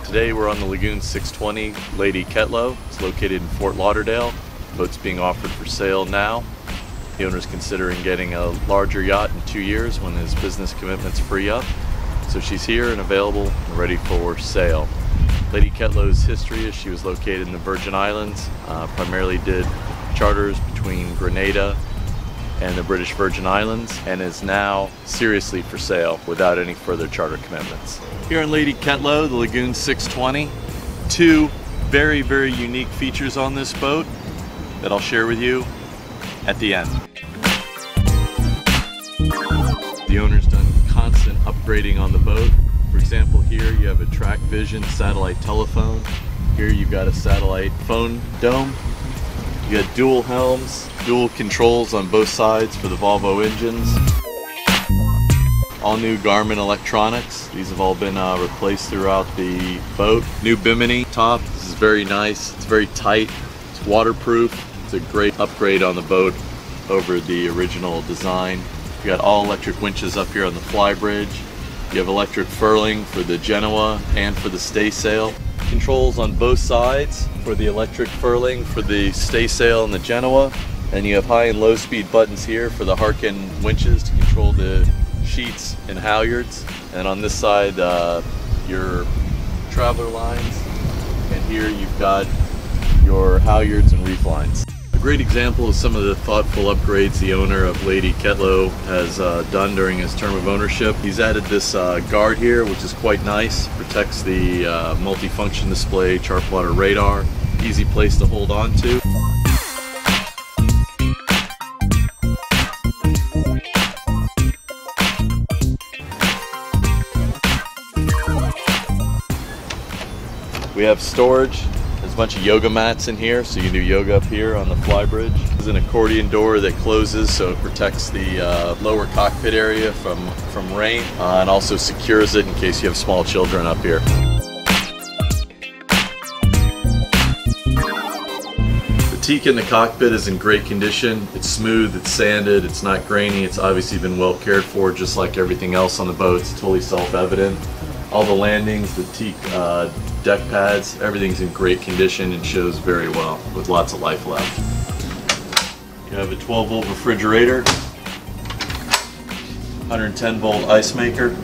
Today we're on the Lagoon 620 Lady Katlo. It's located in Fort Lauderdale. The boat's being offered for sale now. The owner's considering getting a larger yacht in 2 years when his business commitments free up. So she's here and available and ready for sale. Lady Katlo's history is she was located in the Virgin Islands, primarily did charters between Grenada and the British Virgin Islands, and is now seriously for sale without any further charter commitments. Here on Lady Katlo, the Lagoon 620, two very, very unique features on this boat that I'll share with you at the end. The owner's done constant upgrading on the boat. For example, here you have a track vision satellite telephone. Here you've got a satellite phone dome. You got dual helms, dual controls on both sides for the Volvo engines. All new Garmin electronics. These have all been replaced throughout the boat. New bimini top. This is very nice. It's very tight. It's waterproof. It's a great upgrade on the boat over the original design. You got all electric winches up here on the Flybridge. You have electric furling for the Genoa and for the staysail. Controls on both sides for the electric furling for the staysail and the Genoa. And you have high and low speed buttons here for the Harkin winches to control the sheets and halyards. And on this side, your traveler lines. And here you've got your halyards and reef lines. A great example of some of the thoughtful upgrades the owner of Lady Katlo has done during his term of ownership. He's added this guard here, which is quite nice. Protects the multifunction display, chart plotter radar. Easy place to hold on to. We have storage. There's a bunch of yoga mats in here, so you can do yoga up here on the Flybridge. There's an accordion door that closes, so it protects the lower cockpit area from rain, and also secures it in case you have small children up here. The teak in the cockpit is in great condition. It's smooth, it's sanded, it's not grainy, it's obviously been well cared for, just like everything else on the boat. It's totally self-evident. All the landings, the teak deck pads, everything's in great condition and shows very well with lots of life left. You have a 12-volt refrigerator, 110-volt ice maker,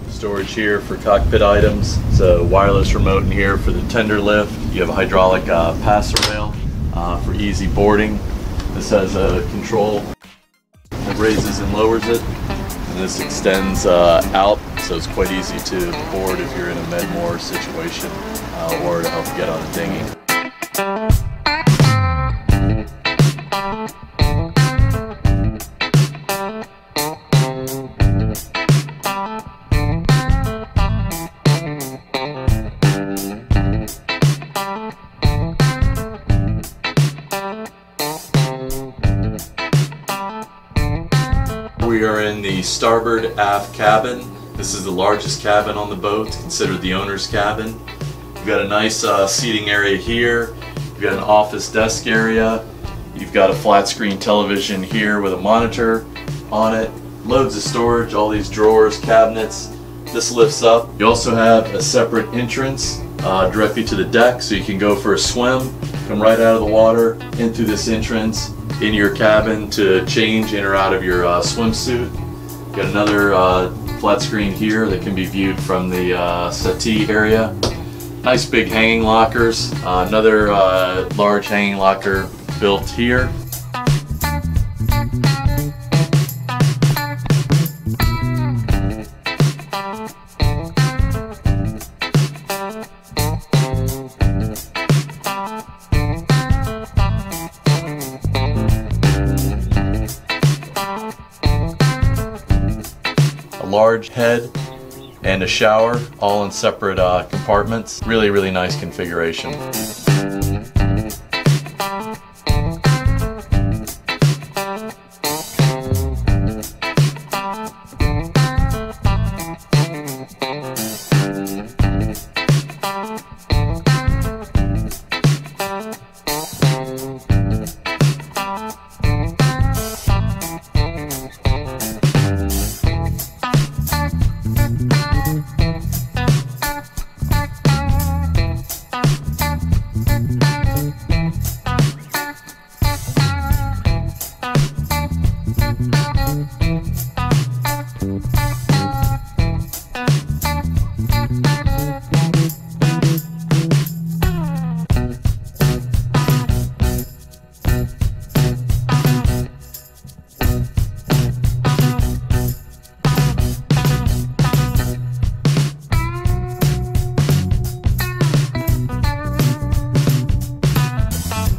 storage here for cockpit items. It's a wireless remote in here for the tender lift. You have a hydraulic passer rail for easy boarding. This has a control that raises and lowers it. And this extends out, so it's quite easy to board if you're in a Medmore situation or to help get on a dinghy. We are in the starboard aft cabin. This is the largest cabin on the boat. It's considered the owner's cabin. You've got a nice seating area here. You've got an office desk area. You've got a flat screen television here with a monitor on it. Loads of storage, all these drawers, cabinets. This lifts up. You also have a separate entrance directly to the deck, so you can go for a swim, come right out of the water, in through this entrance, in your cabin to change in or out of your swimsuit. Got another flat screen here that can be viewed from the settee area. Nice big hanging lockers. Another large hanging locker built here. A large head and a shower, all in separate compartments. Really, really nice configuration.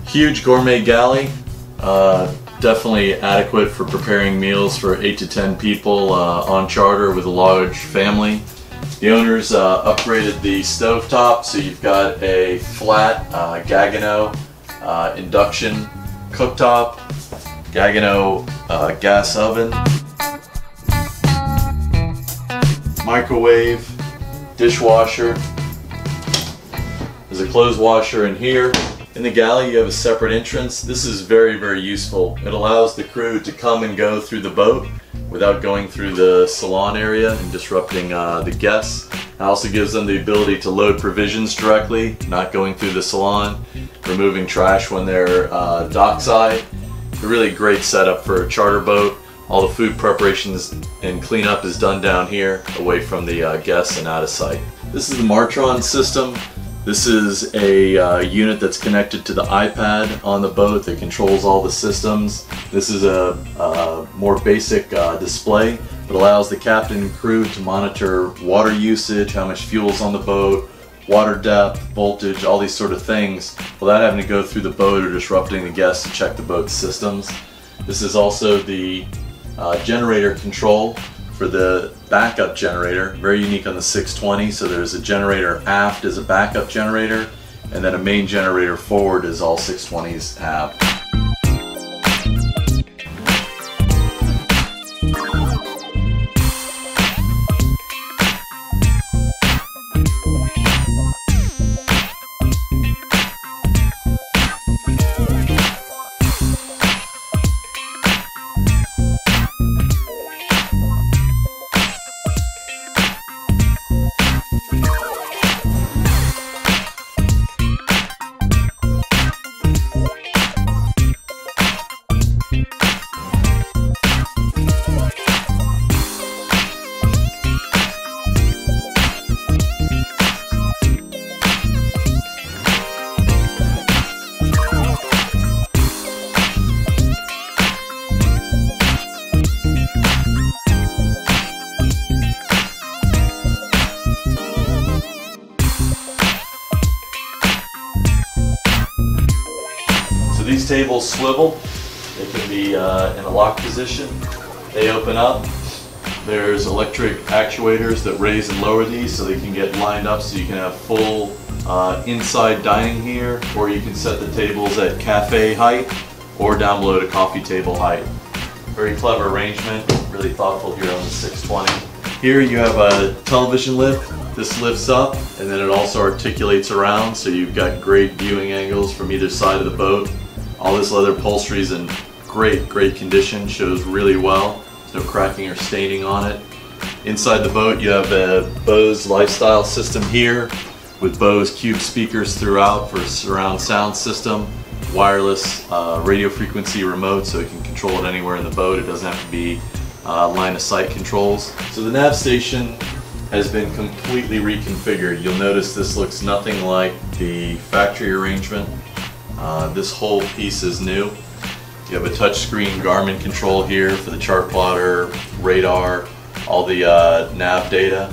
Huge gourmet galley, definitely adequate for preparing meals for 8 to 10 people on charter with a large family. The owners upgraded the stovetop, so you've got a flat Gagano induction cooktop, Gagano gas oven, microwave, dishwasher. There's a clothes washer in here. In the galley you have a separate entrance. This is very, very useful. It allows the crew to come and go through the boat without going through the salon area and disrupting the guests. It also gives them the ability to load provisions directly, not going through the salon, removing trash when they're dockside. A really great setup for a charter boat. All the food preparations and cleanup is done down here, away from the guests and out of sight. This is the Martron system. This is a unit that's connected to the iPad on the boat that controls all the systems. This is a more basic display that allows the captain and crew to monitor water usage, how much fuel is on the boat, water depth, voltage, all these sort of things, without having to go through the boat or disrupting the guests to check the boat's systems. This is also the generator control for the backup generator, very unique on the 620. So there's a generator aft as a backup generator, and then a main generator forward as all 620s have. These tables swivel. They can be in a lock position. They open up. There's electric actuators that raise and lower these so they can get lined up, so you can have full inside dining here, or you can set the tables at cafe height or down below to coffee table height. Very clever arrangement, really thoughtful here on the 620. Here you have a television lift. This lifts up and then it also articulates around, so you've got great viewing angles from either side of the boat. All this leather upholstery is in great condition, shows really well. There's no cracking or staining on it. Inside the boat you have a Bose lifestyle system here with Bose Cube speakers throughout for surround sound system, wireless radio frequency remote, so it can control it anywhere in the boat. It doesn't have to be line of sight controls. So the nav station has been completely reconfigured. You'll notice this looks nothing like the factory arrangement. This whole piece is new. You have a touchscreen Garmin control here for the chart plotter, radar, all the nav data.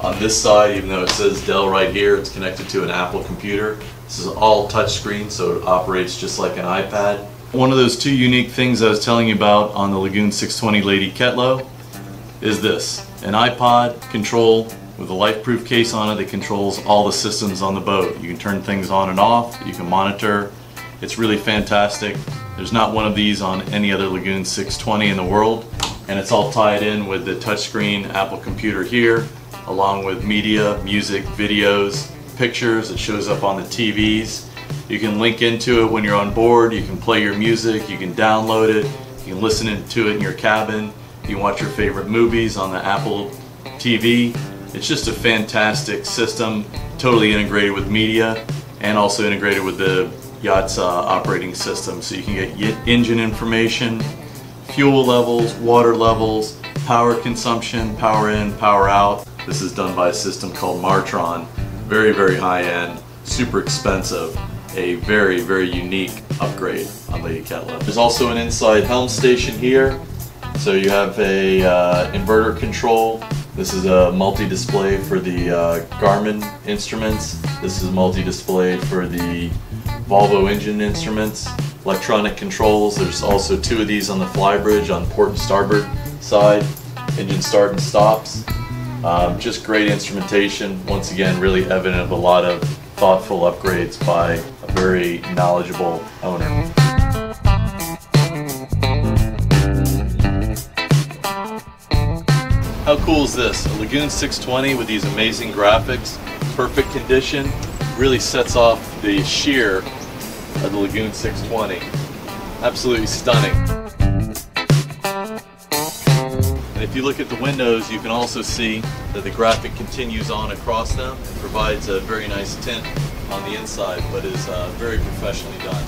On this side, even though it says Dell right here, it's connected to an Apple computer. This is all touchscreen, so it operates just like an iPad. One of those two unique things I was telling you about on the Lagoon 620 Lady Katlo is this, an iPod control with a life-proof case on it that controls all the systems on the boat. You can turn things on and off, you can monitor. It's really fantastic. There's not one of these on any other Lagoon 620 in the world, and it's all tied in with the touchscreen Apple computer here, along with media, music, videos, pictures. It shows up on the TVs. You can link into it when you're on board. You can play your music, you can download it, you can listen to it in your cabin, you can watch your favorite movies on the Apple TV. It's just a fantastic system, totally integrated with media and also integrated with the yacht's operating system. So you can get engine information, fuel levels, water levels, power consumption, power in, power out. This is done by a system called Martron. Very, very high end, super expensive. A very, very unique upgrade on the Katlo. There's also an inside helm station here. So you have a inverter control. This is a multi-display for the Garmin instruments. This is a multi-display for the Volvo engine instruments. Electronic controls. There's also two of these on the Flybridge on port and starboard side. Engine start and stops. Just great instrumentation. Once again, really evident of a lot of thoughtful upgrades by a very knowledgeable owner. How cool is this? A Lagoon 620 with these amazing graphics, perfect condition, really sets off the sheer of the Lagoon 620. Absolutely stunning. And if you look at the windows, you can also see that the graphic continues on across them and provides a very nice tint on the inside, but is very professionally done.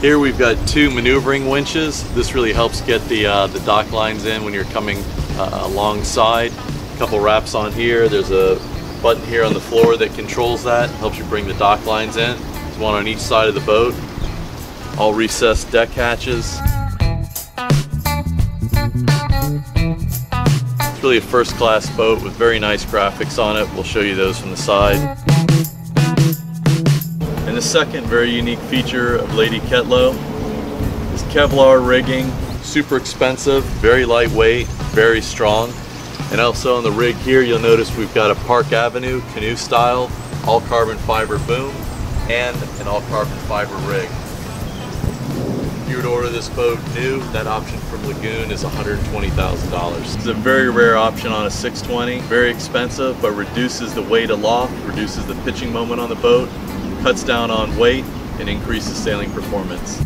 Here we've got two maneuvering winches. This really helps get the dock lines in when you're coming alongside. A couple wraps on here. There's a button here on the floor that controls that. Helps you bring the dock lines in. There's one on each side of the boat. All recessed deck hatches. It's really a first-class boat with very nice graphics on it. We'll show you those from the side. And the second very unique feature of Lady Katlo is Kevlar rigging. Super expensive, very lightweight, very strong. And also on the rig here, you'll notice we've got a Park Avenue canoe style, all carbon fiber boom, and an all carbon fiber rig. If you were to order this boat new, that option from Lagoon is $120,000. It's a very rare option on a 620, very expensive, but reduces the weight aloft, reduces the pitching moment on the boat, cuts down on weight, and increases sailing performance.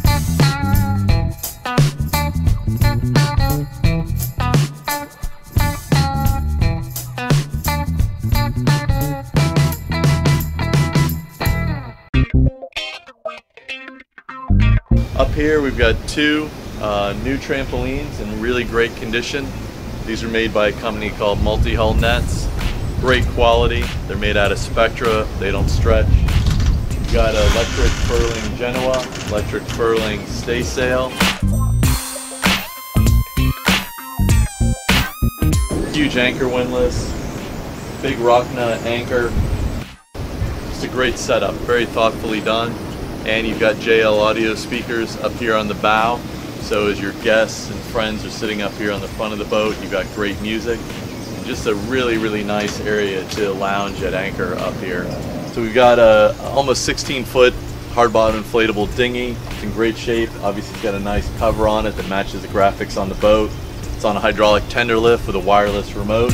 Up here we've got two new trampolines in really great condition. These are made by a company called Multi-Hull Nets. Great quality. They're made out of Spectra. They don't stretch. We've got electric furling Genoa, electric furling staysail. Huge anchor windlass, big rock nut anchor. Just a great setup, very thoughtfully done. And you've got JL audio speakers up here on the bow. So as your guests and friends are sitting up here on the front of the boat, you've got great music. And just a really, really nice area to lounge at anchor up here. So we've got a almost 16-foot hard bottom inflatable dinghy. It's in great shape. Obviously it's got a nice cover on it that matches the graphics on the boat. It's on a hydraulic tender lift with a wireless remote.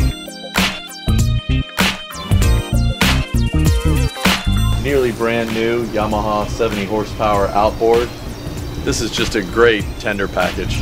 Nearly brand new Yamaha 70 horsepower outboard. This is just a great tender package.